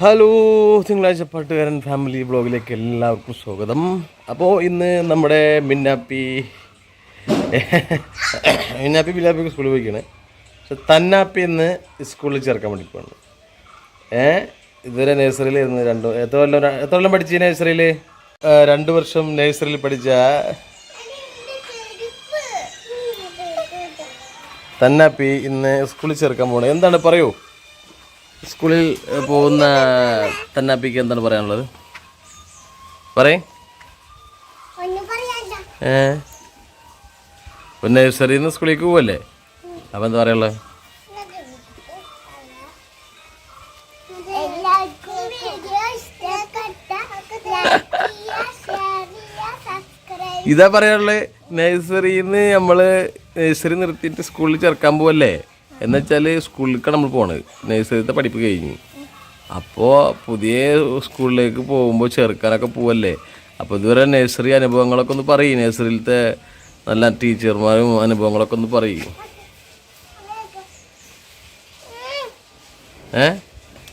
Hello, തിങ്കളാഴ്ച പാട്ടുകാരൻ family ബ്ലോഗിലേക്ക് എല്ലാവർക്കും സ്വാഗതം. അപ്പോൾ ഇന്ന് നമ്മുടെ മിന്നാപ്പി ബില്ലാപ്പിക്ക് സ്കൂളിൽ പോയിക്കാണ്. പക്ഷെ തന്നാപ്പി ഇന്ന് സ്കൂളിൽ ചേർക്കാൻ വേണ്ടി പോവാണ്. ഇതുവരെ നഴ്സറിയിലായിരുന്നു. എത്ര കൊല്ലം പഠിച്ചു നഴ്സറിയിൽ? 2 വർഷം നഴ്സറിയിൽ പഠിച്ച തന്നാപ്പി ഇന്ന് സ്കൂളിൽ ചേർക്കാൻ പോകണം. എന്താണ് പറയൂ? സ്കൂളിൽ പോകുന്ന തന്നാപ്പിക്ക് എന്താണ് പറയാനുള്ളത്? പറയേ. പിന്നെ നഴ്സറിയിൽ നിന്ന് സ്കൂളിലേക്ക് പോവല്ലേ? അപ്പം എന്താ പറയാനുള്ളത്? ഇതാ പറയാനുള്ളത്. നഴ്സറിയിൽ നിന്ന് നഴ്സറി നിർത്തിയിട്ട് സ്കൂളിൽ ചേർക്കാൻ പോവല്ലേ എന്നുവെച്ചാൽ സ്കൂളിലേക്കാണ് നമ്മൾ പോണത്. നഴ്സറിത്തെ പഠിപ്പ് കഴിഞ്ഞു. അപ്പോൾ പുതിയ സ്കൂളിലേക്ക് പോകുമ്പോൾ ചേർക്കാനൊക്കെ പോവല്ലേ. അപ്പോൾ ഇതുവരെ നഴ്സറി അനുഭവങ്ങളൊക്കെ ഒന്ന് പറയും. നഴ്സറിയിലത്തെ നല്ല ടീച്ചർമാരും അനുഭവങ്ങളൊക്കെ ഒന്ന് പറയും.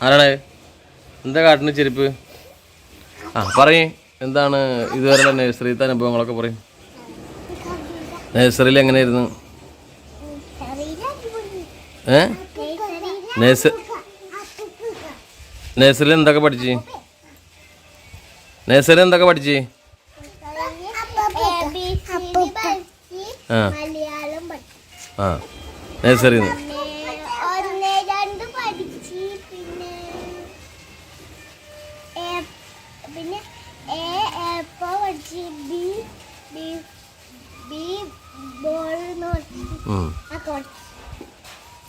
ആരാണ്? എന്താ കാട്ടിന് ചെരുപ്പ്? പറയും. എന്താണ് ഇതുവരെ നഴ്സറിയിലത്തെ അനുഭവങ്ങളൊക്കെ പറയും. നഴ്സറിയിൽ എങ്ങനെയായിരുന്നു? നഴ്സറിയിൽ എന്തൊക്കെ പഠിച്ച്? നഴ്സറിയിൽ എന്തൊക്കെ പഠിച്ച്? നഴ്സറിയിൽ നിന്ന്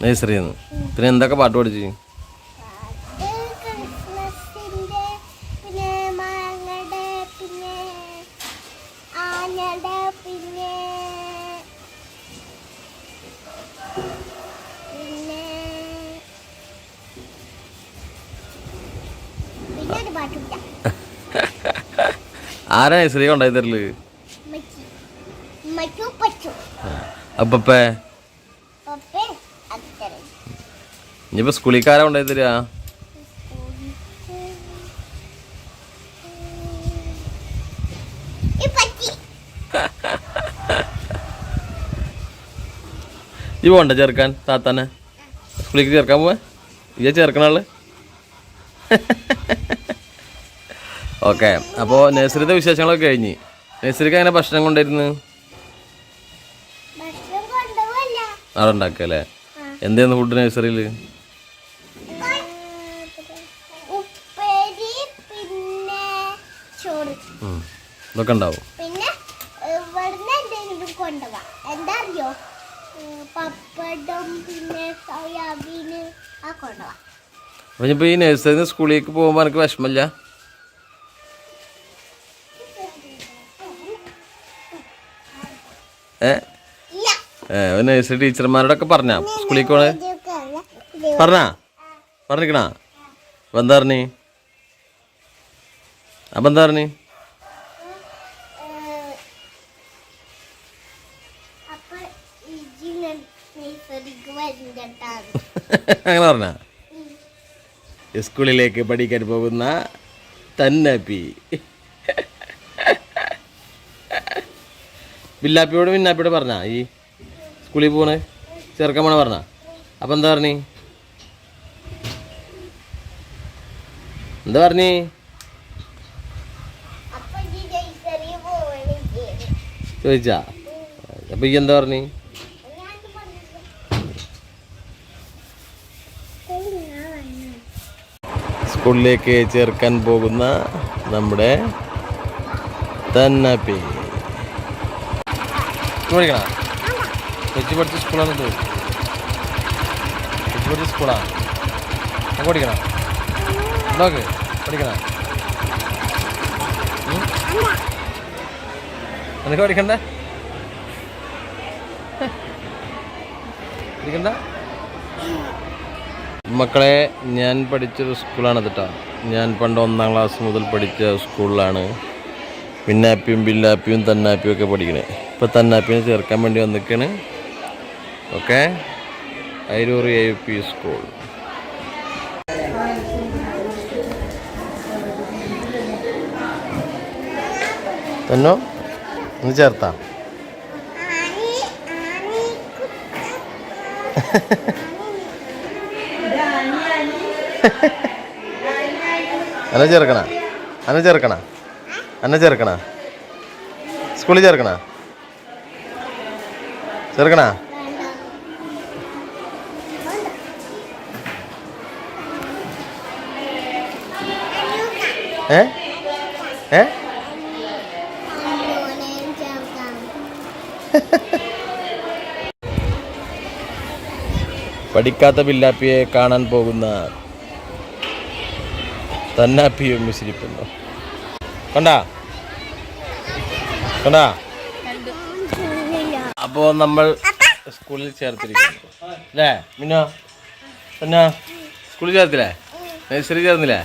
നഴ്സറിയിൽ നിന്ന്. പിന്നെ എന്തൊക്കെ പാട്ട് പഠിച്ച്? ആരാ നഴ്സറി കൊണ്ടായി തരല്? അപ്പേ ഇനിയിപ്പോ സ്കൂളിക്കാരാ കൊണ്ടായി തരിക? ഈ പോണ്ട ചേർക്കാൻ താത്താനെ സ്കൂളിലേക്ക് ചേർക്കാൻ പോവാ? ഇയ്യ ചേർക്കണ ആള്? ഓക്കെ. അപ്പോൾ നഴ്സറിത്തെ വിശേഷങ്ങളൊക്കെ കഴിഞ്ഞ്. നഴ്സറിക്ക് അങ്ങനെ ഭക്ഷണം കൊണ്ടായിരുന്നു? അവിടെ ഉണ്ടാക്കല്ലേ? എന്തായിരുന്നു ഫുഡ് നഴ്സറിയിൽ? ഇതൊക്കെ ഉണ്ടാവും. അപ്പൊ ഇനിയിപ്പോ ഈ നഴ്സറിന്ന് സ്കൂളിലേക്ക് പോകുമ്പോ എനിക്ക് വിഷമല്ല? നഴ്സറി ടീച്ചർമാരോടൊക്കെ പറഞ്ഞ സ്കൂളിലേക്ക് പോണേ? പറഞ്ഞിക്കണ? അപ്പൊ എന്താ പറഞ്ഞ്? അങ്ങനെ പറഞ്ഞ? സ്കൂളിലേക്ക് പഠിക്കാൻ പോകുന്ന തന്നാപ്പി മിന്നാപ്പിയോട് പറഞ്ഞ ഈ സ്കൂളിൽ പോണേ ചേർക്കാൻ പോണ പറഞ്ഞ? അപ്പം എന്താ പറഞ്ഞ്? ചോദിച്ചാ? അപ്പൊ ഈ എന്താ പറഞ്ഞ്? സ്കൂളിലേക്ക് ചേർക്കാൻ പോകുന്ന നമ്മുടെ തന്നാപ്പി പഠിക്കണ? കൊച്ചി പഠിച്ച സ്കൂളാണ് ഇത്. കൊച്ചി പഠിച്ച സ്കൂളാണ്. പഠിക്കണ? നോക്ക് പഠിക്കണ? നിനക്ക് പഠിക്കണ്ട? മക്കളെ, ഞാൻ പഠിച്ചൊരു സ്കൂളാണ് കേട്ടോ. ഞാൻ പണ്ട് 1ാം ക്ലാസ് മുതൽ പഠിച്ച സ്കൂളിലാണ് മിന്നാപ്പിയും ബില്ലാപ്പിയും തന്നാപ്പിയും ഒക്കെ പഠിക്കണേ. ഇപ്പോൾ തന്നാപ്പിനെ ചേർക്കാൻ വേണ്ടി വന്നിക്കാണ്. ഓക്കെ. Ayiroor AUP school. തന്നോ ഒന്ന് ചേർത്താ അന്നെ ചേർക്കണ സ്കൂളിൽ ചേർക്കണ ഏ ഏ പഠിക്കാത്ത ബില്ലാപ്പിയെ കാണാൻ പോകുന്ന തന്നാപ്പിയും മിശ്രിപ്പുന്നു കണ്ടാ അപ്പോൾ നമ്മൾ സ്കൂളിൽ ചേർത്തിരിക്കുന്നു അല്ലേ മിന്നോ തന്നാ സ്കൂളിൽ ചേർത്തില്ലേ നഴ്സറി ചേർന്നില്ലേ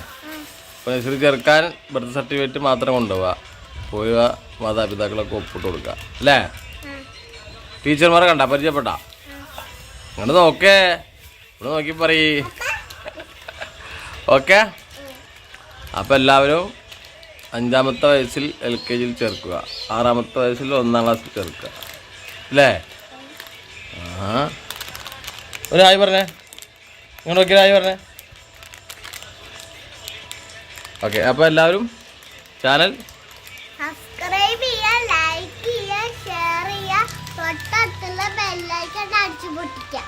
അപ്പോൾ നഴ്സറി ചേർക്കാൻ ബർത്ത് സർട്ടിഫിക്കറ്റ് മാത്രം കൊണ്ടുപോവുക പോവുക മാതാപിതാക്കളൊക്കെ ഒപ്പിട്ട് കൊടുക്കുക അല്ലേ ടീച്ചർമാരെ കണ്ട പരിചയപ്പെട്ടാ ഇങ്ങോട്ട് നോക്കേ ഇവിടെ നോക്കി പറയ് ഓക്കെ അപ്പോൾ എല്ലാവരും 5-ാമത്തെ വയസ്സിൽ LKG ചേർക്കുക 6-ാമത്തെ വയസ്സിൽ 1-ാം ക്ലാസ്സിൽ ചേർക്കുക അല്ലേ ഒരു ഹായ് പറഞ്ഞേ ഇങ്ങോട്ട് നോക്കി ഹായ് പറഞ്ഞേ ഓക്കെ അപ്പോൾ എല്ലാവരും ചാനൽ സബ്സ്ക്രൈബ് ചെയ്യുക, ലൈക്ക് ചെയ്യുക, ഷെയർ ചെയ്യുക, തൊട്ടടുത്തുള്ള ബെല്ലൈക്കൺ അടിച്ചു പൊട്ടിക്കുക.